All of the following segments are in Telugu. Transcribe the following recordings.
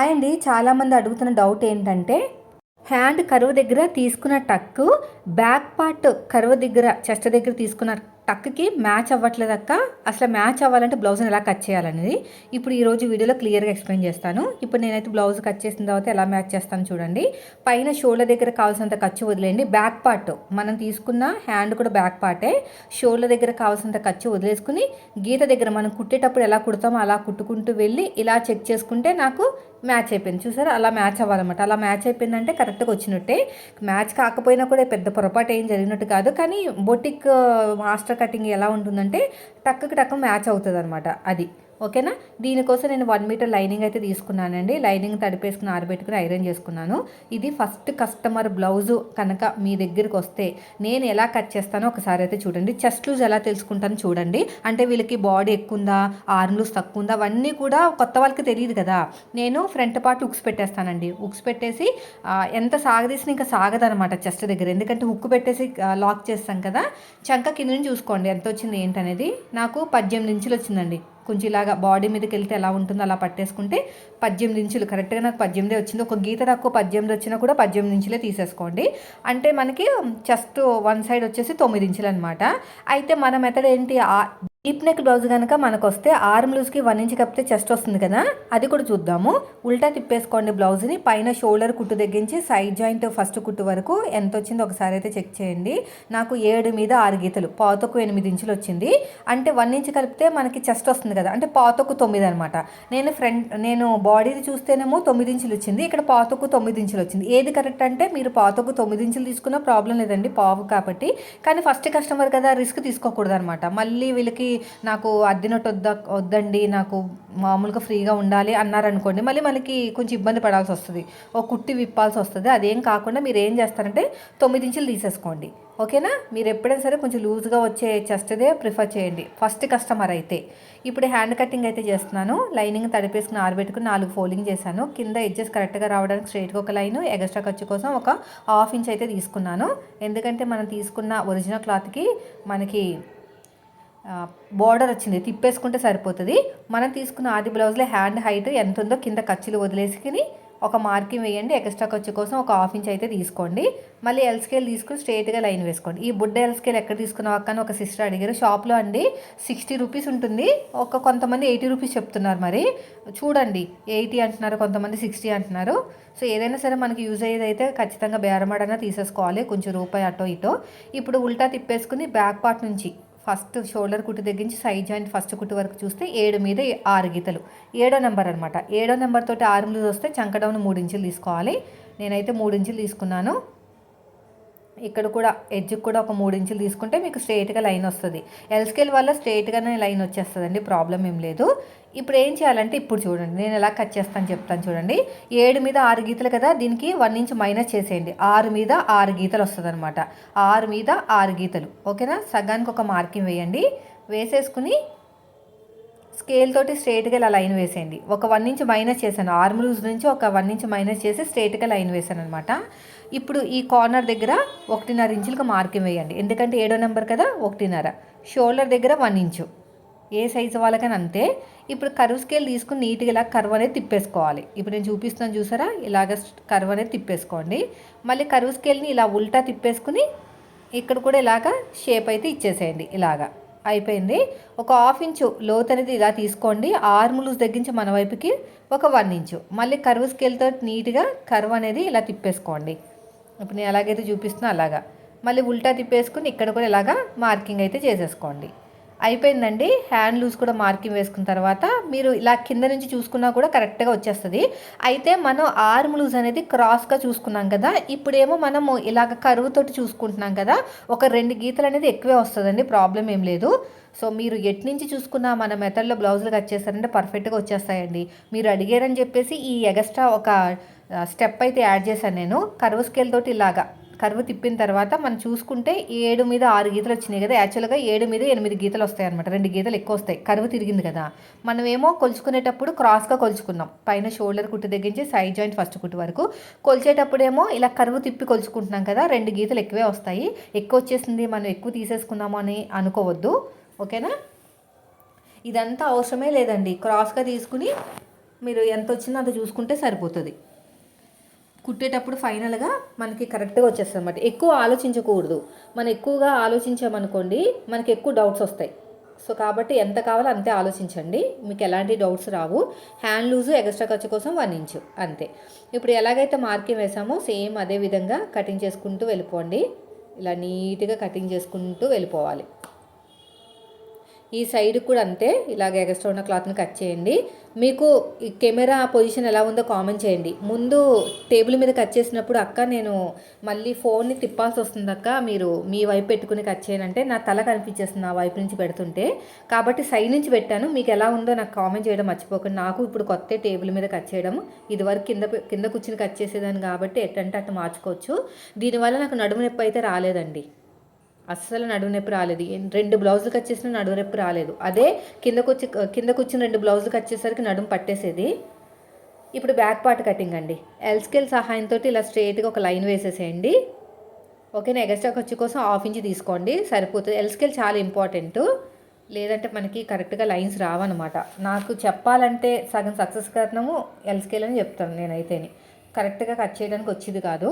అండి చాలామంది అడుగుతున్న డౌట్ ఏంటంటే హ్యాండ్ కరువు దగ్గర తీసుకున్న టక్ బ్యాక్ పార్ట్ కరువు దగ్గర చెస్ట్ దగ్గర తీసుకున్న టక్కి మ్యాచ్ అవ్వట్లేదు అక్క. అసలు మ్యాచ్ అవ్వాలంటే బ్లౌజ్ని ఎలా కట్ చేయాలనేది ఇప్పుడు ఈరోజు వీడియోలో క్లియర్గా ఎక్స్ప్లెయిన్ చేస్తాను. ఇప్పుడు నేనైతే బ్లౌజ్ కట్ చేసిన తర్వాత ఎలా మ్యాచ్ చేస్తాను చూడండి. పైన షోల్డర్ దగ్గర కావాల్సినంత ఖర్చు వదిలేయండి. బ్యాక్ పార్ట్ మనం తీసుకున్న హ్యాండ్ కూడా బ్యాక్ పార్టే. షోల్డర్ దగ్గర కావాల్సినంత ఖర్చు వదిలేసుకుని గీత దగ్గర మనం కుట్టేటప్పుడు ఎలా కుడతామో అలా కుట్టుకుంటూ వెళ్ళి ఇలా చెక్ చేసుకుంటే నాకు మ్యాచ్ అయిపోయింది. చూసారా, అలా మ్యాచ్ అవ్వాలన్నమాట. అలా మ్యాచ్ అయిపోయిందంటే కరెక్ట్గా వచ్చినట్టే. మ్యాచ్ కాకపోయినా కూడా పెద్ద పొరపాటు ఏం జరిగినట్టు కాదు. కానీ బొటిక్ మాస్టర్ కటింగ్ ఎలా ఉంటుందంటే టక్కుకి టక్కు మ్యాచ్ అవుతుంది అనమాట. అది ఓకేనా. దీనికోసం నేను 1 మీటర్ లైనింగ్ అయితే తీసుకున్నానండి. లైనింగ్ తడిపేసుకుని ఆరబెట్టుకుని ఐరన్ చేసుకున్నాను. ఇది ఫస్ట్ కస్టమర్ బ్లౌజు కనుక మీ దగ్గరికి వస్తే నేను ఎలా కట్ చేస్తానో ఒకసారి అయితే చూడండి. చెస్ట్ లూజ్ ఎలా తెలుసుకుంటాను చూడండి. అంటే వీళ్ళకి బాడీ ఎక్కువ ఉందా, ఆర్మ్ లూజ్ తక్కువ ఉందా, అవన్నీ కూడా కొత్త వాళ్ళకి తెలియదు కదా. నేను ఫ్రంట్ పార్ట్ ఉక్స్ పెట్టేస్తానండి. ఉక్స్ పెట్టేసి ఎంత సాగదీసిన ఇంకా సాగదనమాట చెస్ట్ దగ్గర. ఎందుకంటే హుక్ పెట్టేసి లాక్ చేస్తాం కదా. చంక కింద నుంచి చూసుకోండి ఎంత వచ్చింది ఏంటనేది. నాకు 18 ఇంచులు వచ్చిందండి. కొంచెం ఇలాగా బాడీ మీదకి వెళ్తే ఎలా ఉంటుందో అలా పట్టేసుకుంటే 18 ఇంచులు కరెక్ట్గా నాకు 18 వచ్చింది. ఒక గీత తక్కువ 18 వచ్చినా కూడా 18 ఇంచులే తీసేసుకోండి. అంటే మనకి చెస్ట్ వన్ సైడ్ వచ్చేసి 9 ఇంచులు అనమాట. అయితే మన మెథడ్ ఏంటి, డీప్ నెక్ బ్లౌజ్ కనుక మనకు వస్తే ఆర్మ్ లూజ్కి 1 ఇంచ్ కప్పితే చెస్ట్ వస్తుంది కదా, అది కూడా చూద్దాము. ఉల్టా తిప్పేసుకోండి బ్లౌజ్ని. పైన షోల్డర్ కుట్టు తగ్గించి సైడ్ జాయింట్ ఫస్ట్ కుట్టు వరకు ఎంత వచ్చిందో ఒకసారి అయితే చెక్ చేయండి. నాకు 7 మీద 6 గీతలు, పావుతకు 8 ఇంచులు వచ్చింది. అంటే 1 ఇంచ్ కలిపితే మనకి చెస్ట్ వస్తుంది కదా, అంటే పావుతకు 9 అనమాట. నేను బాడీది చూస్తేనేమో 9 ఇంచులు వచ్చింది, ఇక్కడ పావుతకు 9 ఇంచులు వచ్చింది. ఏది కరెక్ట్ అంటే మీరు పావుతకు 9 ఇంచులు తీసుకున్న ప్రాబ్లం లేదండి, పావు కాబట్టి. కానీ ఫస్ట్ కస్టమర్ కదా, రిస్క్ తీసుకోకూడదు అనమాట. మళ్ళీ వీళ్ళకి నాకు అద్దినట్టు వద్దండి, నాకు మామూలుగా ఫ్రీగా ఉండాలి అన్నారనుకోండి, మళ్ళీ మనకి కొంచెం ఇబ్బంది పడాల్సి వస్తుంది, ఒక కుట్టి విప్పాల్సి వస్తుంది. అదేం కాకుండా మీరు ఏం చేస్తారంటే 9 ఇంచులు తీసేసుకోండి. ఓకేనా. మీరు ఎప్పుడైనా సరే కొంచెం లూజ్గా వచ్చే చెస్ట్దే ప్రిఫర్ చేయండి ఫస్ట్ కస్టమర్ అయితే. ఇప్పుడు హ్యాండ్ కటింగ్ అయితే చేస్తున్నాను. లైనింగ్ తడిపేసుకుని ఆరబెట్టుకుని 4 ఫోల్డింగ్ చేశాను. కింద ఎడ్జెస్ కరెక్ట్గా రావడానికి స్ట్రైట్గా ఒక లైన్, ఎక్స్ట్రా ఖర్చు కోసం ఒక 1/2 ఇంచ్ అయితే తీసుకున్నాను. ఎందుకంటే మనం తీసుకున్న ఒరిజినల్ క్లాత్కి మనకి బార్డర్ వచ్చింది, తిప్పేసుకుంటే సరిపోతుంది. మనం తీసుకున్న ఆది బ్లౌజ్లో హ్యాండ్ హైట్ ఎంత ఉందో కింద ఖర్చులు వదిలేసుకుని ఒక మార్కింగ్ వేయండి. ఎక్స్ట్రా ఖర్చు కోసం ఒక 1/2 ఇంచ్ అయితే తీసుకోండి. మళ్ళీ ఎల్ స్కేల్ తీసుకుని స్ట్రైట్గా లైన్ వేసుకోండి. ఈ బుడ్డ ఎల్ స్కేల్ ఎక్కడ తీసుకున్నావు అక్క అని ఒక సిస్టర్ అడిగారు. షాప్లో అండి 60 రూపీస్ ఉంటుంది, కొంతమంది 80 రూపీస్ చెప్తున్నారు. మరి చూడండి, 80 అంటున్నారు, కొంతమంది 60 అంటున్నారు. సో ఏదైనా సరే మనకి యూజ్ అయ్యేది అయితే ఖచ్చితంగా బేరమాడైనా తీసేసుకోవాలి, కొంచెం రూపాయి అటో ఇటో. ఇప్పుడు ఉల్టా తిప్పేసుకుని బ్యాక్ పార్ట్ నుంచి ఫస్ట్ షోల్డర్ కుట్టు తగ్గించి సైడ్ జాయింట్ ఫస్ట్ కుట్టు వరకు చూస్తే 7 మీద 6 గీతలు, 7వ నెంబర్ అనమాట. 7వ నెంబర్ తోటి ఆర్మ్ లూజ్ వస్తే చంకడౌన్ 3 ఇంచులు తీసుకోవాలి. నేనైతే 3 ఇంచులు తీసుకున్నాను. ఇక్కడ కూడా ఎడ్జ్కి కూడా ఒక 3 ఇంచులు తీసుకుంటే మీకు స్ట్రైట్గా లైన్ వస్తుంది. ఎల్ స్కేల్ వల్ల స్ట్రైట్గానే లైన్ వచ్చేస్తుందండి, ప్రాబ్లం ఏం లేదు. ఇప్పుడు ఏం చేయాలంటే ఇప్పుడు చూడండి నేను ఎలా కట్ చేస్తాను చెప్తాను చూడండి. 7 మీద 6 గీతలు కదా, దీనికి 1 ఇంచ్ మైనస్ చేసేయండి. 6 మీద 6 గీతలు వస్తుంది అనమాట. 6 మీద 6 గీతలు ఓకేనా. సగానికి ఒక మార్కింగ్ వేయండి. వేసేసుకుని స్కేల్ తోటి స్ట్రైట్గా ఇలా లైన్ వేసేయండి. ఒక 1 ఇంచ్ మైనస్ చేశాను, ఆర్మ్ లూజ్ నుంచి ఒక 1 ఇంచ్ మైనస్ చేసి స్ట్రైట్గా లైన్ వేసాను అనమాట. ఇప్పుడు ఈ కార్నర్ దగ్గర 1.5 ఇంచులకు మార్కింగ్ వేయండి. ఎందుకంటే 7వ నెంబర్ కదా, 1.5. షోల్డర్ దగ్గర 1 ఇంచు, ఏ సైజు వాళ్ళకని అంతే. ఇప్పుడు కర్వ్ స్కేల్ తీసుకుని నీట్గా ఇలా కర్వ్ అనేది తిప్పేసుకోవాలి. ఇప్పుడు నేను చూపిస్తున్నాను చూసారా, ఇలాగ కర్వ్ అనేది తిప్పేసుకోండి. మళ్ళీ కర్వ్ స్కేల్ని ఇలా ఉల్టా తిప్పేసుకుని ఇక్కడ కూడా ఇలాగ షేప్ అయితే ఇచ్చేసేయండి. ఇలాగా అయిపోయింది. ఒక 1/2 ఇంచు లోత్ అనేది ఇలా తీసుకోండి. ఆర్మ్ లూజ్ తగ్గించి మన వైపుకి ఒక 1 ఇంచు. మళ్ళీ కర్వ్ స్కేల్తో నీట్గా కర్వ్ అనేది ఇలా తిప్పేసుకోండి. ఇప్పుడు నేను ఎలాగైతే చూపిస్తున్నా అలాగా. మళ్ళీ ఉల్టా తిప్పేసుకుని ఇక్కడ కూడా ఇలాగా మార్కింగ్ అయితే చేసేసుకోండి. అయిపోయిందండి. హ్యాండ్ లూజ్ కూడా మార్కింగ్ వేసుకున్న తర్వాత మీరు ఇలా కింద నుంచి చూసుకున్నా కూడా కరెక్ట్గా వచ్చేస్తుంది. అయితే మనం ఆర్మ్ లూజ్ అనేది క్రాస్గా చూసుకున్నాం కదా, ఇప్పుడేమో మనము ఇలాగ కరువు తోటి చూసుకుంటున్నాం కదా, ఒక 2 గీతలు అనేది ఎక్కువే వస్తుందండి, ప్రాబ్లం ఏం లేదు. సో మీరు ఎటు నుంచి చూసుకున్నా మన మెథడ్లో బ్లౌజులు కట్ చేస్తారంటే పర్ఫెక్ట్గా వచ్చేస్తాయండి. మీరు అడిగారని చెప్పేసి ఈ ఎక్స్ట్రా ఒక స్టెప్ అయితే యాడ్ చేశాను నేను. కర్వ్ స్కేల్ తోటి ఇలాగా కర్వ్ తిప్పిన తర్వాత మనం చూసుకుంటే 7 మీద 6 గీతలు వచ్చినాయి కదా, యాక్చువల్గా 7 మీద 8 గీతలు వస్తాయి అనమాట. 2 గీతలు ఎక్కువ వస్తాయి, కర్వ్ తిరిగింది కదా. మనమేమో కొలుచుకునేటప్పుడు క్రాస్గా కొలుచుకున్నాం. పైన షోల్డర్ కుట్టు తగ్గించి సైడ్ జాయింట్ ఫస్ట్ కుట్టు వరకు. కొలిచేటప్పుడేమో ఇలా కర్వ్ తిప్పి కొలుచుకుంటున్నాం కదా, 2 గీతలు ఎక్కువే వస్తాయి. ఎక్కువ వచ్చేసింది మనం ఎక్కువ తీసేసుకున్నాము అని అనుకోవద్దు, ఓకేనా. ఇదంతా అవసరమే లేదండి. క్రాస్గా తీసుకుని మీరు ఎంత వచ్చిందో అంత చూసుకుంటే సరిపోతుంది. కుట్టేటప్పుడు ఫైనల్గా మనకి కరెక్ట్గా వచ్చేస్తుంది అన్నమాట. ఎక్కువ ఆలోచించకూడదు. మనం ఎక్కువగా ఆలోచించామనుకోండి మనకి ఎక్కువ డౌట్స్ వస్తాయి. సో కాబట్టి ఎంత కావాలో అంతే ఆలోచించండి, మీకు ఎలాంటి డౌట్స్ రావు. హ్యాండ్ లూజు ఎక్స్ట్రా ఖర్చు కోసం 1 ఇంచు అంతే. ఇప్పుడు ఎలాగైతే మార్కింగ్ వేసామో సేమ్ అదే విధంగా కటింగ్ చేసుకుంటూ వెళ్ళిపోండి. ఇలా నీట్గా కటింగ్ చేసుకుంటూ వెళ్ళిపోవాలి. ఈ సైడ్ కూడా అంతే, ఇలాగ ఎక్స్ట్రా ఉన్న క్లాత్ని కట్ చేయండి. మీకు ఈ కెమెరా పొజిషన్ ఎలా ఉందో కామెంట్ చేయండి. ముందు టేబుల్ మీద కట్ చేసినప్పుడు అక్క నేను మళ్ళీ ఫోన్ని తిప్పాల్సి వస్తుంది అక్క, మీరు మీ వైపు పెట్టుకుని కట్ చేయాలంటే నా తల కనిపించేస్తుంది ఆ వైపు నుంచి పెడుతుంటే, కాబట్టి సైడ్ నుంచి పెట్టాను. మీకు ఎలా ఉందో నాకు కామెంట్ చేయడం మర్చిపోకండి. నాకు ఇప్పుడు కొత్త టేబుల్ మీద కట్ చేయడం, ఇదివరకు కింద కూర్చుని కట్ చేసేదాన్ని కాబట్టి ఎట్టంటే అట్టు మార్చుకోవచ్చు. దీనివల్ల నాకు నడుము నొప్పి అయితే రాలేదండి, అస్సలు నడుము నొప్పి రాలేదు. 2 బ్లౌజులు కట్ చేసిన నడుము నొప్పి రాలేదు. అదే కింద కూర్చుని 2 బ్లౌజులు కట్ చేసరికి నడుము పట్టేసేది. ఇప్పుడు బ్యాక్ పార్ట్ కటింగ్ అండి. ఎల్ స్కేల్ సహాయంతో ఇలా స్ట్రైట్గా ఒక లైన్ వేసేసేయండి. ఓకేనా. ఎక్స్ట్రా ఖర్చు కోసం 1/2 ఇంచ్ తీసుకోండి సరిపోతుంది. ఎల్ స్కేల్ చాలా ఇంపార్టెంట్, లేదంటే మనకి కరెక్ట్గా లైన్స్ రావన్నమాట. నాకు చెప్పాలంటే సగం సక్సెస్ కారణము ఎల్ స్కేల్ అని చెప్తాను నేనైతేని, కరెక్ట్గా కట్ చేయడానికి వచ్చేది కాదు.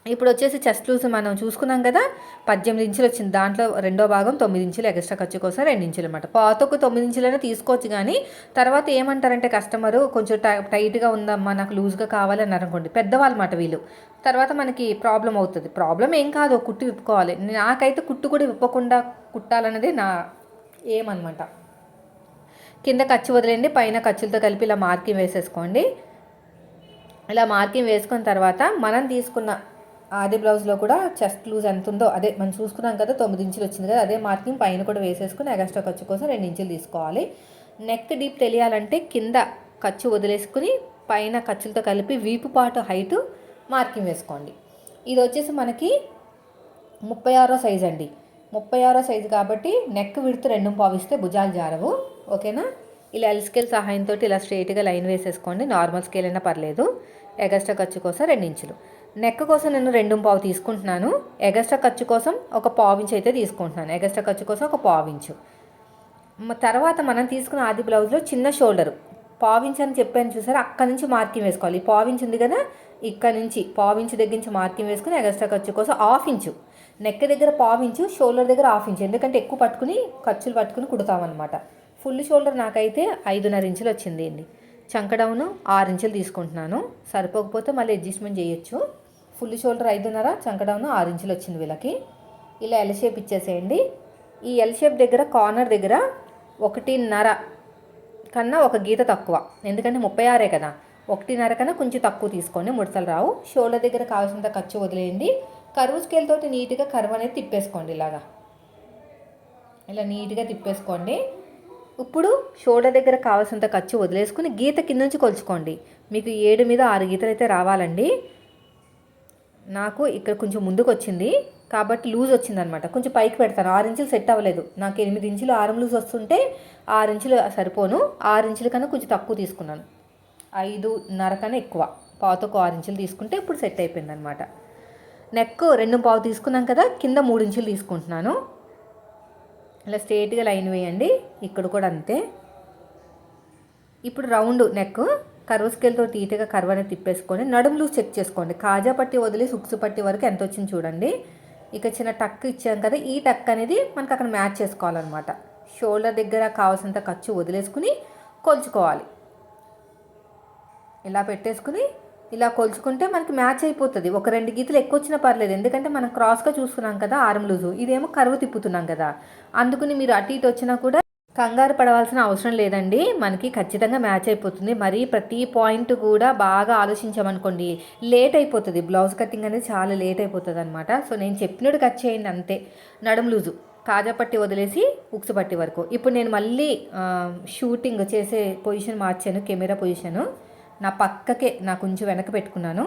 ఇప్పుడు వచ్చేసి చెస్ట్ లూజ్ మనం చూసుకున్నాం కదా, 18 ఇంచులు వచ్చింది. దాంట్లో రెండో భాగం 9 ఇంచులు ఎక్స్ట్రా ఖర్చు కోసం 2 ఇంచులు అనమాట. పాతకు 9 ఇంచులైనా తీసుకోవచ్చు, కానీ తర్వాత ఏమంటారంటే కస్టమరు కొంచెం టైట్గా ఉందమ్మా నాకు లూజ్గా కావాలని అనుకోండి, పెద్దవాళ్ళ మాట వీళ్ళు, తర్వాత మనకి ప్రాబ్లం అవుతుంది. ప్రాబ్లం ఏం కాదు, కుట్టు విప్పుకోవాలి. నాకైతే కుట్టు కూడా విప్పకుండా కుట్టాలన్నది నా ఏమన్నమాట. కింద ఖర్చు వదిలేండి, పైన ఖర్చులతో కలిపి ఇలా మార్కింగ్ వేసేసుకోండి. ఇలా మార్కింగ్ వేసుకున్న తర్వాత మనం తీసుకున్న ఆది బ్లౌజ్లో కూడా చెస్ట్ లూజ్ ఎంత ఉందో అదే మనం చూసుకున్నాం కదా, 9 ఇంచులు వచ్చింది కదా, అదే మార్కింగ్ పైన కూడా వేసేసుకుని ఎక్స్ట్రా ఖర్చు కోసం 2 ఇంచులు తీసుకోవాలి. నెక్ డీప్ తెలియాలంటే కింద ఖర్చు వదిలేసుకుని పైన ఖర్చులతో కలిపి వీపు పాటు హైటు మార్కింగ్ వేసుకోండి. ఇది వచ్చేసి మనకి 36 సైజ్ అండి. 36 సైజు కాబట్టి నెక్ విడుతు 2.5 ఇస్తే భుజాలు జారవు. ఓకేనా. ఇలా ఎల్ స్కేల్ సహాయంతో ఇలా స్ట్రైట్గా లైన్ వేసేసుకోండి. నార్మల్ స్కేల్ అయినా పర్లేదు. ఎగస్ట్రా ఖర్చు కోసం 2 ఇంచులు. నెక్ కోసం నేను 2.5 తీసుకుంటున్నాను. ఎగస్ట్రా ఖర్చు కోసం ఒక 1/4 ఇంచ్ అయితే తీసుకుంటున్నాను. ఎగస్ట్రా ఖర్చు కోసం ఒక 1/4 ఇంచు. తర్వాత మనం తీసుకున్న ఆది బ్లౌజ్లో చిన్న షోల్డరు 1/4 ఇంచ్ అని చెప్పాను చూసారా, అక్కడ నుంచి మార్కింగ్ వేసుకోవాలి. 1/4 ఇంచ్ ఉంది కదా, ఇక్కడ నుంచి 1/4 ఇంచ్ దగ్గర నుంచి మార్కింగ్ వేసుకుని ఎగస్ట్రా ఖర్చు కోసం 1/2 ఇంచు. నెక్ దగ్గర 1/4 ఇంచు, షోల్డర్ దగ్గర 1/2 ఇంచు, ఎందుకంటే ఎక్కువ పట్టుకుని ఖర్చులు పట్టుకుని కుడతామన్నమాట. ఫుల్ షోల్డర్ నాకైతే 5.5 ఇంచులు వచ్చింది అండి. చంక డౌను 6 ఇంచులు తీసుకుంటున్నాను. సరిపోకపోతే మళ్ళీ అడ్జస్ట్మెంట్ చేయొచ్చు. ఫుల్ షోల్డర్ 5.5, చంక డౌను 6 ఇంచులు వచ్చింది వీళ్ళకి. ఇలా ఎల్ షేప్ ఇచ్చేసేయండి. ఈ ఎల్ షేప్ దగ్గర కార్నర్ దగ్గర 1.5 కన్నా ఒక గీత తక్కువ, ఎందుకంటే 36 కదా, 1.5 కన్నా కొంచెం తక్కువ తీసుకోండి, ముడతలు రావు. షోల్డర్ దగ్గర కావాల్సినంత ఖర్చు వదిలేయండి. కరువు స్కేల్ తోటి నీట్గా కరువు అనేది తిప్పేసుకోండి. ఇలా నీట్గా తిప్పేసుకోండి. ఇప్పుడు షోల్డర్ దగ్గర కావాల్సినంత ఖర్చు వదిలేసుకుని గీత కింద నుంచి కొలుచుకోండి. మీకు 7 మీద 6 గీతలు అయితే రావాలండి. నాకు ఇక్కడ కొంచెం ముందుకు వచ్చింది కాబట్టి లూజ్ వచ్చిందనమాట. కొంచెం పైకి పెడతాను. 6 ఇంచులు సెట్ అవ్వలేదు నాకు. 8 ఇంచులు ఆర్మ్ లూజ్ వస్తుంటే 6 ఇంచులు సరిపోను. 6 ఇంచుల కన్నా కొంచెం తక్కువ తీసుకున్నాను. 5.5 కన్నా ఎక్కువ, పాతకు 6 ఇంచులు తీసుకుంటే ఇప్పుడు సెట్ అయిపోయింది అనమాట. నెక్ 2.5 తీసుకున్నాం కదా, కింద 3 ఇంచులు తీసుకుంటున్నాను. ఇలా స్ట్రైట్గా లైన్ వేయండి. ఇక్కడ కూడా అంతే. ఇప్పుడు రౌండ్ నెక్ కర్వ్ స్కేల్తో నీట్గా కర్వ్ అనేది తిప్పేసుకొని నడుము లూజ్ చెక్ చేసుకోండి. కాజా పట్టి వదిలి సుక్సు పట్టి వరకు ఎంత వచ్చింది చూడండి. ఇక చిన్న టక్ ఇచ్చాం కదా, ఈ టక్ అనేది మనకు అక్కడ మ్యాచ్ చేసుకోవాలన్నమాట. షోల్డర్ దగ్గర కావాల్సినంత ఖర్చు వదిలేసుకుని కొలుచుకోవాలి. ఇలా పెట్టేసుకుని ఇలా కొలుచుకుంటే మనకి మ్యాచ్ అయిపోతుంది. ఒక 2 గీతలు ఎక్కువ వచ్చినా పర్లేదు, ఎందుకంటే మనం క్రాస్గా చూసుకున్నాం కదా ఆర్మ్ లూజు, ఇదేమో కరువు తిప్పుతున్నాం కదా, అందుకని మీరు అటు ఇటు వచ్చినా కూడా కంగారు పడవలసిన అవసరం లేదండి. మనకి ఖచ్చితంగా మ్యాచ్ అయిపోతుంది. మరి ప్రతి పాయింట్ కూడా బాగా ఆలోచించామనుకోండి లేట్ అయిపోతుంది. బ్లౌజ్ కటింగ్ అనేది చాలా లేట్ అయిపోతుంది అనమాట. సో నేను చెప్పినట్టు కట్ చేయండి అంతే. నడుము లూజు కాజా పట్టి వదిలేసి ఉక్సు పట్టి వరకు. ఇప్పుడు నేను మళ్ళీ షూటింగ్ చేసే పొజిషన్ మార్చాను, కెమెరా పొజిషను నా పక్కకే నా కొంచెం వెనక పెట్టుకున్నాను.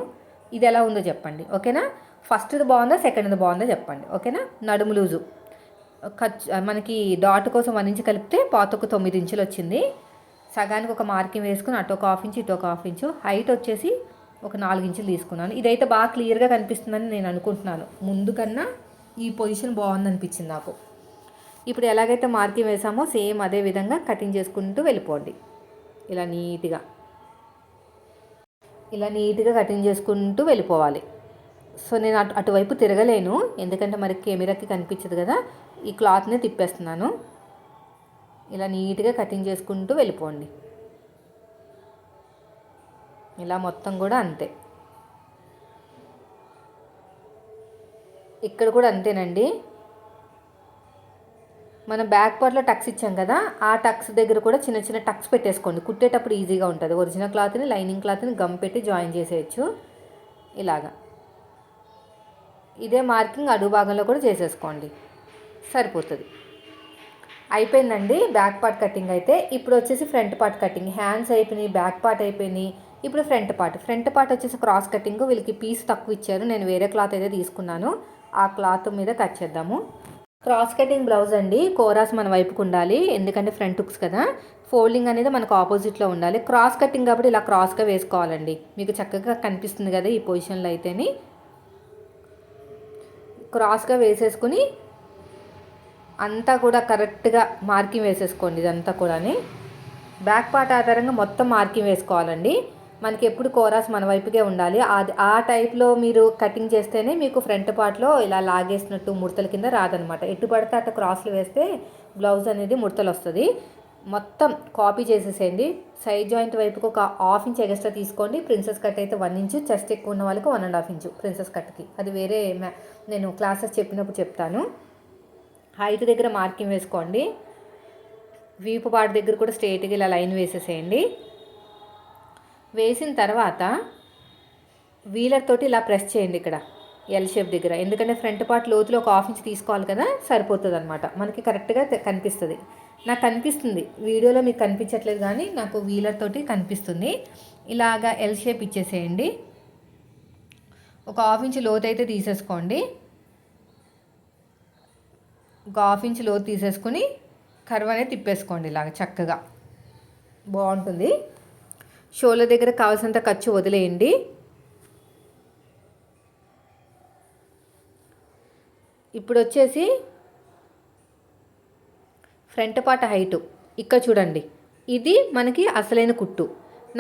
ఇది ఎలా ఉందో చెప్పండి, ఓకేనా. ఫస్ట్ది బాగుందా సెకండ్ది బాగుందో చెప్పండి, ఓకేనా. నడుము లూజు మనకి డాట్ కోసం 1 ఇంచ్ కలిపితే పాతకు 9 ఇంచులు వచ్చింది. సగానికి ఒక మార్కింగ్ వేసుకుని అటు ఒక 1/2 ఇంచు ఇటు ఒక 1/2 ఇంచు. హైట్ వచ్చేసి ఒక 4 ఇంచులు తీసుకున్నాను. ఇదైతే బాగా క్లియర్గా కనిపిస్తుందని నేను అనుకుంటున్నాను. ముందు కన్నా ఈ పొజిషన్ బాగుందనిపించింది నాకు. ఇప్పుడు ఎలాగైతే మార్కింగ్ వేసామో సేమ్ అదే విధంగా కటింగ్ చేసుకుంటూ వెళ్ళిపోండి. ఇలా నీట్గా కటింగ్ చేసుకుంటూ వెళ్ళిపోవాలి. సో నేను అటువైపు తిరగలేను, ఎందుకంటే మరి కెమెరాకి కనిపించదు కదా. ఈ క్లాత్ని తిప్పేస్తున్నాను. ఇలా నీట్గా కటింగ్ చేసుకుంటూ వెళ్ళిపోండి. ఇలా మొత్తం కూడా అంతే. ఇక్కడ కూడా అంతేనండి. మనం బ్యాక్ పార్ట్లో టక్స్ ఇచ్చాం కదా, ఆ టక్స్ దగ్గర కూడా చిన్న చిన్న టక్స్ పెట్టేసుకోండి. కుట్టేటప్పుడు ఈజీగా ఉంటుంది. ఒరిజినల్ క్లాత్ని లైనింగ్ క్లాత్ని గమ్ పెట్టి జాయిన్ చేసేయచ్చు. ఇలాగా ఇదే మార్కింగ్ అడుగు భాగంలో కూడా చేసేసుకోండి, సరిపోతుంది. అయిపోయిందండి బ్యాక్ పార్ట్ కటింగ్ అయితే. ఇప్పుడు వచ్చేసి ఫ్రంట్ పార్ట్ కటింగ్. హ్యాండ్స్ అయిపోయినాయి, బ్యాక్ పార్ట్ అయిపోయినాయి. ఇప్పుడు ఫ్రంట్ పార్ట్ వచ్చేసి క్రాస్ కటింగ్. వీళ్ళకి పీస్ తక్కువ ఇచ్చారు, నేను వేరే క్లాత్ అయితే తీసుకున్నాను. ఆ క్లాత్ మీద కట్ చేద్దాము. క్రాస్ కటింగ్ బ్లౌజ్ అండి. కోరాస్ మన వైపుకు ఉండాలి, ఎందుకంటే ఫ్రంట్ హుక్స్ కదా. ఫోల్డింగ్ అనేది మనకు ఆపోజిట్లో ఉండాలి. క్రాస్ కటింగ్ కాబట్టి ఇలా క్రాస్గా వేసుకోవాలండి. మీకు చక్కగా కనిపిస్తుంది కదా ఈ పొజిషన్లో అయితేని. క్రాస్గా వేసేసుకుని అంతా కూడా కరెక్ట్గా మార్కింగ్ వేసేసుకోండి. ఇదంతా కూడా బ్యాక్ పార్ట్ ఆధారంగా మొత్తం మార్కింగ్ వేసుకోవాలండి. మనకి ఎప్పుడు కోరాస్ మన వైపుకే ఉండాలి. ఆ టైప్లో మీరు కటింగ్ చేస్తేనే మీకు ఫ్రంట్ పార్ట్లో ఇలా లాగేసినట్టు ముడతల కింద రాదనమాట. ఎటు పడితే అట్లా క్రాస్లు వేస్తే బ్లౌజ్ అనేది ముడతలు వస్తుంది. మొత్తం కాపీ చేసేసేయండి. సైడ్ జాయింట్ వైపుకి ఒక 1/2 ఇంచ్ ఎక్స్ట్రా తీసుకోండి. ప్రిన్సెస్ కట్ అయితే 1 ఇంచు, చెస్ట్ ఎక్కువ ఉన్న వాళ్ళకి 1.5 ఇంచు ప్రిన్సెస్ కట్కి. అది వేరే నేను క్లాసెస్ చెప్పినప్పుడు చెప్తాను. హైట్ దగ్గర మార్కింగ్ వేసుకోండి. వీపు పార్ట్ దగ్గర కూడా స్ట్రైట్గా ఇలా లైన్ వేసేసేయండి. వేసిన తర్వాత వీలర్ తోటి ఇలా ప్రెస్ చేయండి ఇక్కడ ఎల్ షేప్ దగ్గర, ఎందుకంటే ఫ్రంట్ పార్ట్ లోతులో ఒక 1/2 ఇంచ్ తీసుకోవాలి కదా, సరిపోతుంది అనమాట. మనకి కరెక్ట్గా కనిపిస్తుంది. నాకు కనిపిస్తుంది, వీడియోలో మీకు కనిపించట్లేదు కానీ నాకు వీలర్ తోటి కనిపిస్తుంది. ఇలాగా ఎల్ షేప్ ఇచ్చేసేయండి. ఒక 1/2 ఇంచ్ లోతు అయితే తీసేసుకోండి. ఒక 1/2 ఇంచ్ లోతు తీసేసుకుని కర్వ్ అనేది తిప్పేసుకోండి. ఇలాగ చక్కగా బాగుంటుంది. షోల్డర్ దగ్గర కావాల్సినంత ఖర్చు వదిలేయండి. ఇప్పుడు వచ్చేసి ఫ్రంట్ పార్ట్ హైటు ఇక్కడ చూడండి, ఇది మనకి అసలైన కుట్టు.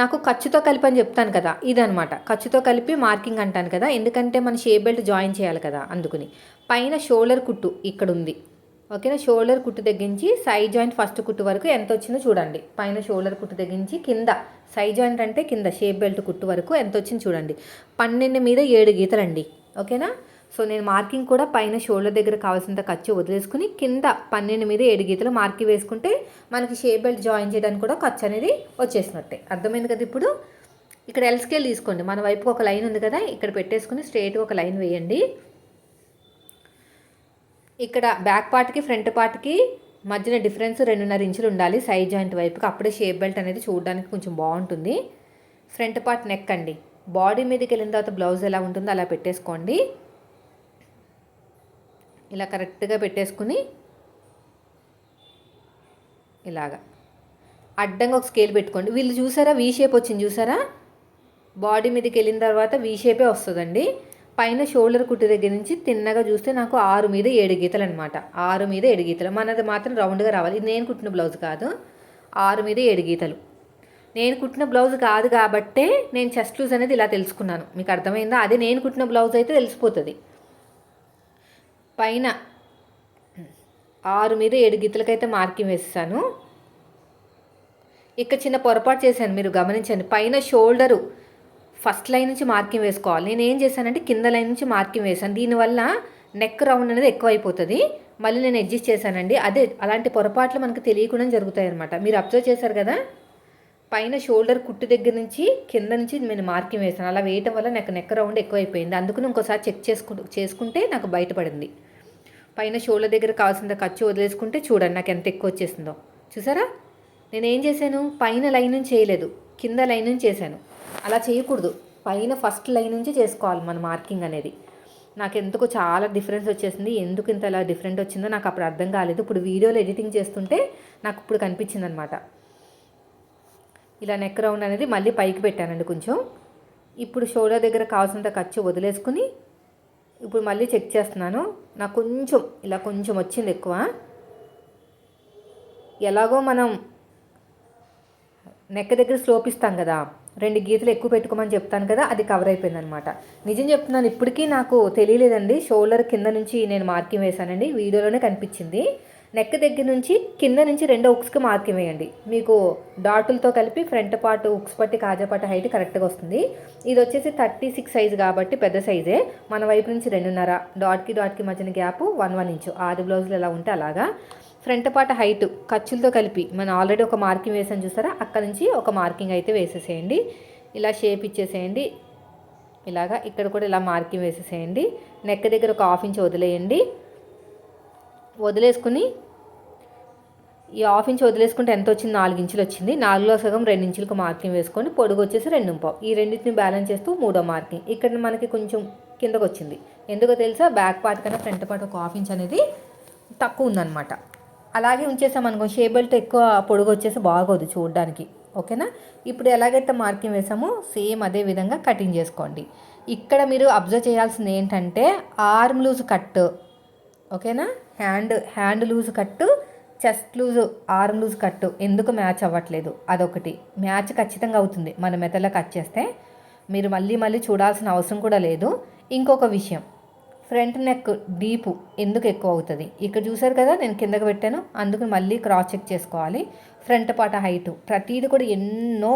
నాకు ఖర్చుతో కలిపి అని చెప్తాను కదా, ఇదనమాట. ఖర్చుతో కలిపి మార్కింగ్ అంటాను కదా, ఎందుకంటే మన షేప్ బెల్ట్ జాయిన్ చేయాలి కదా, అందుకుని. పైన షోల్డర్ కుట్టు ఇక్కడ ఉంది, ఓకేనా. షోల్డర్ కుట్టు దగ్గర నుంచి సైడ్ జాయింట్ ఫస్ట్ కుట్టు వరకు ఎంత వచ్చిందో చూడండి. పైన షోల్డర్ కుట్టు దగ్గర నుంచి కింద సైడ్ జాయింట్ అంటే కింద షేప్ బెల్ట్ కుట్టు వరకు ఎంత వచ్చింది చూడండి. 12 మీద 7 గీతలండి, ఓకేనా. సో నేను మార్కింగ్ కూడా పైన షోల్డర్ దగ్గర కావాల్సినంత ఖర్చు వదిలేసుకుని కింద 12 మీద 7 గీతలు మార్కింగ్ వేసుకుంటే మనకి షేప్ బెల్ట్ జాయిన్ చేయడానికి కూడా ఖర్చు అనేది వచ్చేసినట్టే. అర్థమైంది కదా. ఇప్పుడు ఇక్కడ ఎల్ స్కేల్ తీసుకోండి. మన వైపుకి ఒక లైన్ ఉంది కదా, ఇక్కడ పెట్టేసుకుని స్ట్రైట్గా ఒక లైన్ వేయండి. ఇక్కడ బ్యాక్ పార్ట్కి ఫ్రంట్ పార్ట్కి మధ్యన డిఫరెన్స్ 2.5 ఇంచులు ఉండాలి సైడ్ జాయింట్ వైపుకి, అప్పుడే షేప్ బెల్ట్ అనేది చూడడానికి కొంచెం బాగుంటుంది. ఫ్రంట్ పార్ట్ నెక్ అండి, బాడీ మీదకి వెళ్ళిన తర్వాత బ్లౌజ్ ఎలా ఉంటుందో అలా పెట్టేసుకోండి. ఇలా కరెక్ట్గా పెట్టేసుకుని ఇలాగా అడ్డంగా ఒక స్కేల్ పెట్టుకోండి. వీళ్ళు చూసారా వీ షేప్ వచ్చింది చూసారా, బాడీ మీదకి వెళ్ళిన తర్వాత వీ షేపే వస్తుందండి. పైన షోల్డర్ కుట్టు దగ్గర నుంచి తిన్నగా చూస్తే నాకు 6 మీద 7 గీతలు అనమాట. 6 మీద 7 గీతలు, మనది మాత్రం రౌండ్గా రావాలి. ఇది నేను కుట్టిన బ్లౌజ్ కాదు. 6 మీద 7 గీతలు నేను కుట్టిన బ్లౌజ్ కాదు కాబట్టే నేను చెస్ట్ లూజ్ అనేది ఇలా తెలుసుకున్నాను. మీకు అర్థమైందా. అదే నేను కుట్టిన బ్లౌజ్ అయితే తెలిసిపోతుంది. పైన 6 మీద 7 గీతలకైతే మార్కింగ్ వేస్తాను. ఇక్కడ చిన్న పొరపాటు చేశాను, మీరు గమనించండి. పైన షోల్డరు ఫస్ట్ లైన్ నుంచి మార్కింగ్ వేసుకోవాలి. నేను ఏం చేశానంటే కింద లైన్ నుంచి మార్కింగ్ వేసాను. దీనివల్ల నెక్ రౌండ్ అనేది ఎక్కువ అయిపోతుంది. మళ్ళీ నేను అడ్జస్ట్ చేశానండి. అదే అలాంటి పొరపాట్లు మనకు తెలియకుండా జరుగుతాయి అనమాట. మీరు అబ్జర్వ్ చేశారు కదా, పైన షోల్డర్ కుట్టు దగ్గర నుంచి కింద నుంచి నేను మార్కింగ్ వేసాను. అలా వేయటం వల్ల నాకు నెక్ రౌండ్ ఎక్కువ అయిపోయింది. అందుకని ఇంకోసారి చెక్ చేసుకుంటే నాకు బయటపడింది. పైన షోల్డర్ దగ్గర కావాల్సిన ఖర్చు వదిలేసుకుంటే చూడండి నాకు ఎంత ఎక్కువ వచ్చేసిందో. చూసారా, నేను ఏం చేశాను, పైన లైన్ నుంచి చేయలేదు, కింద లైన్ నుంచి చేశాను. అలా చేయకూడదు, పైన ఫస్ట్ లైన్ నుంచి చేసుకోవాలి మన మార్కింగ్ అనేది. నాకు ఎందుకు చాలా డిఫరెన్స్ వచ్చేసింది. ఎందుకు ఇంత అలా డిఫరెంట్ వచ్చిందో నాకు అప్పుడు అర్థం కాలేదు. ఇప్పుడు వీడియోలో ఎడిటింగ్ చేస్తుంటే నాకు ఇప్పుడు కనిపించింది అనమాట. ఇలా నెక్ రౌండ్ అనేది మళ్ళీ పైకి పెట్టానండి కొంచెం. ఇప్పుడు షోల్డర్ దగ్గర కావాల్సినంత ఖర్చు వదిలేసుకుని ఇప్పుడు మళ్ళీ చెక్ చేస్తున్నాను. నాకు కొంచెం ఇలా కొంచెం వచ్చింది ఎక్కువ. ఎలాగో మనం నెక్ దగ్గర స్లోప్ ఇస్తాం కదా, 2 గీతలు ఎక్కువ పెట్టుకోమని చెప్తాను కదా, అది కవర్ అయిపోయింది అనమాట. నిజం చెప్తున్నాను, ఇప్పటికీ నాకు తెలియలేదండి. షోల్డర్ కింద నుంచి నేను మార్కింగ్ వేశానండి, వీడియోలోనే కనిపించింది. నెక్ దగ్గర నుంచి కింద నుంచి 2 ఉక్స్కి మార్కింగ్ వేయండి. మీకు డాటులతో కలిపి ఫ్రంట్ పార్ట్ ఉక్స్ పట్టి కాజా పట్టి హైట్ కరెక్ట్గా వస్తుంది. ఇది వచ్చేసి 36 సైజు కాబట్టి పెద్ద సైజే. మన వైపు నుంచి 2.5, డాట్కి మధ్యన గ్యాప్ 1 ఇంచు. ఆది బ్లౌజులు ఎలా ఉంటే అలాగా. ఫ్రంట్ పార్ట్ హైట్ ఖర్చులతో కలిపి మనం ఆల్రెడీ ఒక మార్కింగ్ వేసాను చూసారా, అక్కడ నుంచి ఒక మార్కింగ్ అయితే వేసేసేయండి. ఇలా షేప్ ఇచ్చేసేయండి. ఇలాగా ఇక్కడ కూడా ఇలా మార్కింగ్ వేసేసేయండి. నెక్ దగ్గర ఒక 1/2 ఇంచ్ వదిలేయండి. వదిలేసుకుని ఈ 1/2 ఇంచ్ వదిలేసుకుంటే ఎంత వచ్చింది, 4 ఇంచులు వచ్చింది. 4లో సగం 2 ఇంచులకు మార్కింగ్ వేసుకొని పొడుగు వచ్చేసి 2.5. ఈ రెండింటిని బ్యాలెన్స్ చేస్తూ 3వ మార్కింగ్ ఇక్కడ మనకి కొంచెం కిందకు వచ్చింది. ఎందుకో తెలుసా, బ్యాక్ పార్ట్ కన్నా ఫ్రంట్ పార్ట్ ఒక 1/2 ఇంచ్ అనేది తక్కువ ఉందన్నమాట. అలాగే ఉంచేసామనుకో షేప్ బెల్ట్ ఎక్కువ పొడుగు వచ్చేసి బాగోదు చూడడానికి. ఓకేనా. ఇప్పుడు ఎలాగైతే మార్కింగ్ వేసామో సేమ్ అదే విధంగా కటింగ్ చేసుకోండి. ఇక్కడ మీరు అబ్జర్వ్ చేయాల్సింది ఏంటంటే ఆర్మ్ లూజ్ కట్. ఓకేనా. హ్యాండ్ లూజ్ కట్టు, చెస్ట్ లూజ్, ఆర్మ్ లూజ్ కట్టు ఎందుకు మ్యాచ్ అవ్వట్లేదు, అదొకటి. మ్యాచ్ ఖచ్చితంగా అవుతుంది మన మెథడ్లో కట్ చేస్తే, మీరు మళ్ళీ చూడాల్సిన అవసరం కూడా లేదు. ఇంకొక విషయం, ఫ్రంట్ నెక్ డీపు ఎందుకు ఎక్కువ అవుతుంది, ఇక్కడ చూసారు కదా నేను కిందకి పెట్టాను, అందుకు మళ్ళీ క్రాస్ చెక్ చేసుకోవాలి. ఫ్రంట్ పార్ట్ హైటు ప్రతిదీ కూడా ఎన్నో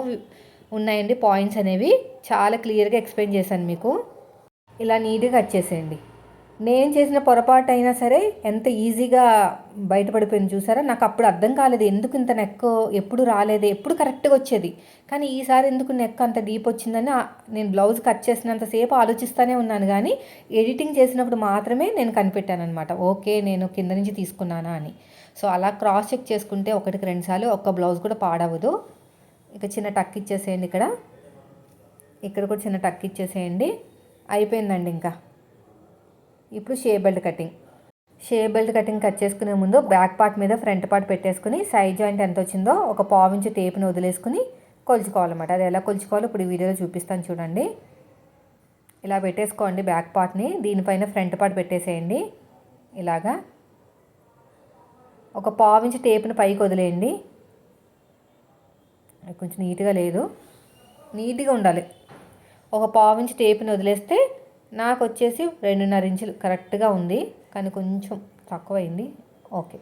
ఉన్నాయండి పాయింట్స్ అనేవి, చాలా క్లియర్గా ఎక్స్ప్లెయిన్ చేశాను మీకు. ఇలా నీట్గా కట్ చేసేయండి. నేను చేసిన పొరపాటు అయినా సరే ఎంత ఈజీగా బయటపడిపోయింది చూసారా. నాకు అప్పుడు అర్థం కాలేదు ఎందుకు ఇంత నెక్ ఎప్పుడు రాలేదు, ఎప్పుడు కరెక్ట్గా వచ్చేది, కానీ ఈసారి ఎందుకు నెక్ అంత డీప్ వచ్చిందని నేను బ్లౌజ్ కట్ చేసినంతసేపు ఆలోచిస్తూనే ఉన్నాను, కానీ ఎడిటింగ్ చేసినప్పుడు మాత్రమే నేను కనిపెట్టాను అనమాట. ఓకే నేను కింద నుంచి తీసుకున్నానా అని. సో అలా క్రాస్ చెక్ చేసుకుంటే 1కి 2 సార్లు ఒక్క బ్లౌజ్ కూడా పాడవదు. ఇక చిన్న టక్ ఇచ్చేసేయండి, ఇక్కడ కూడా చిన్న టక్ ఇచ్చేసేయండి. అయిపోయిందండి. ఇంకా ఇప్పుడు షేప్ బెల్ట్ కటింగ్ కట్ చేసుకునే ముందు బ్యాక్ పార్ట్ మీద ఫ్రంట్ పార్ట్ పెట్టేసుకుని సైడ్ జాయింట్ ఎంత వచ్చిందో ఒక 1/4 ఇంచు టేప్ని వదిలేసుకుని కొలుచుకోవాలన్నమాట. అది ఎలా కొలుచుకోవాలో ఇప్పుడు ఈ వీడియోలో చూపిస్తాను చూడండి. ఇలా పెట్టేసుకోండి బ్యాక్ పార్ట్ని, దీనిపైన ఫ్రంట్ పార్ట్ పెట్టేసేయండి. ఇలాగా ఒక 1/4 ఇంచు టేప్ని పైకి వదిలేయండి. కొంచెం నీట్గా లేదు, నీట్గా ఉండాలి. ఒక 1/4 ఇంచు టేప్ని వదిలేస్తే నాకు వచ్చేసి 2.5 ఇంచులు కరెక్ట్గా ఉంది, కానీ కొంచెం తక్కువైంది. ఓకే,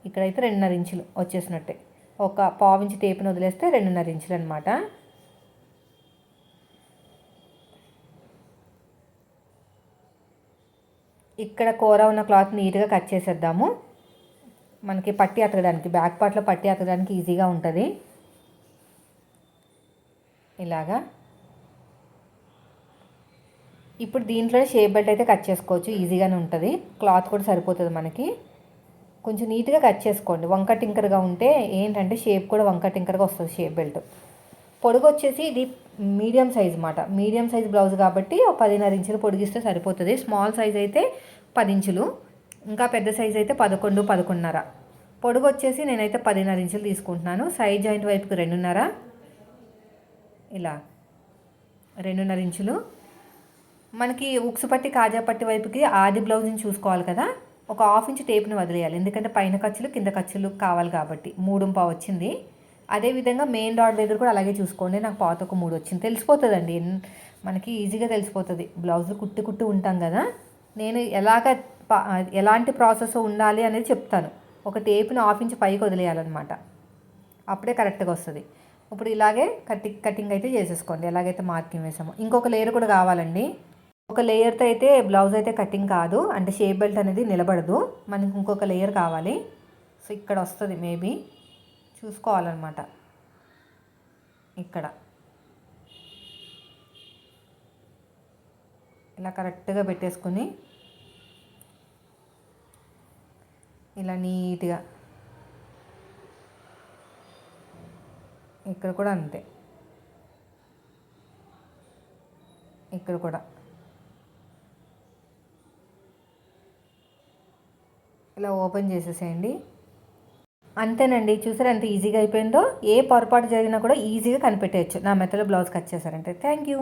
ఇక్కడైతే 2.5 ఇంచులు వచ్చేసినట్టే. ఒక 1/4 ఇంచు టేప్ని వదిలేస్తే 2.5 ఇంచులు అనమాట. ఇక్కడ కూర ఉన్న క్లాత్ నీట్గా కట్ చేసేద్దాము. మనకి పట్టి అతకడానికి, బ్యాక్ పార్ట్లో పట్టి అతకడానికి ఈజీగా ఉంటుంది. ఇలాగా ఇప్పుడు దీంట్లో షేప్ బెల్ట్ అయితే కట్ చేసుకోవచ్చు, ఈజీగానే ఉంటుంది. క్లాత్ కూడా సరిపోతుంది మనకి. కొంచెం నీట్గా కట్ చేసుకోండి. వంక టింకర్గా ఉంటే ఏంటంటే షేప్ కూడా వంక టింకర్గా వస్తుంది షేప్ బెల్ట్. పొడుగు వచ్చేసి ఇది మీడియం సైజ్ అన్నమాట. మీడియం సైజ్ బ్లౌజ్ కాబట్టి 10.5 ఇంచులు పొడిగిస్తే సరిపోతుంది. స్మాల్ సైజ్ అయితే 10 ఇంచులు, ఇంకా పెద్ద సైజ్ అయితే 11, 11.5. పొడుగు వచ్చేసి నేనైతే 10.5 ఇంచులు తీసుకుంటున్నాను. సైడ్ జాయింట్ వైపుకి 2.5, ఇలా 2.5 ఇంచులు. మనకి ఉక్సు పట్టి కాజా పట్టి వైపుకి ఆది బ్లౌజ్ని చూసుకోవాలి కదా, ఒక 1/2 ఇంచు టేప్ని వదిలేయాలి. ఎందుకంటే పైన ఖర్చులు కింద ఖర్చులు కావాలి కాబట్టి. 3.5 వచ్చింది. అదేవిధంగా మెయిన్ డాట్ దగ్గర కూడా అలాగే చూసుకోండి. నాకు పాత ఒక 3 వచ్చింది. తెలిసిపోతుందండి, మనకి ఈజీగా తెలిసిపోతుంది. బ్లౌజులు కుట్టి ఉంటాం కదా, నేను ఎలాంటి ప్రాసెస్ ఉండాలి అనేది చెప్తాను. ఒక టేప్ని 1/2 ఇంచు పైకి వదిలేయాలన్నమాట, అప్పుడే కరెక్ట్గా వస్తుంది. ఇప్పుడు ఇలాగే కటింగ్ అయితే చేసేసుకోండి, ఎలాగైతే మార్కింగ్ వేసామో. ఇంకొక లేయర్ కూడా కావాలండి. ఒక లేయర్తో అయితే బ్లౌజ్ అయితే కటింగ్ కాదు, అంటే షేప్ బెల్ట్ అనేది నిలబడదు. మనకి ఇంకొక లేయర్ కావాలి. సో ఇక్కడ వస్తుంది, మేబీ చూసుకోవాలన్నమాట. ఇక్కడ ఇలా కరెక్ట్గా పెట్టేసుకుని ఇలా నీట్గా, ఇక్కడ కూడా అంతే, ఇక్కడ కూడా ఇలా ఓపెన్ చేసేసేయండి. అంతేనండి. చూసారా ఎంత ఈజీగా అయిపోయిందో. ఏ పొరపాటు జరిగినా కూడా ఈజీగా కనిపెట్టేయచ్చు నా మెథడ్లో బ్లౌజ్ కట్ చేశారంటే. Thank you.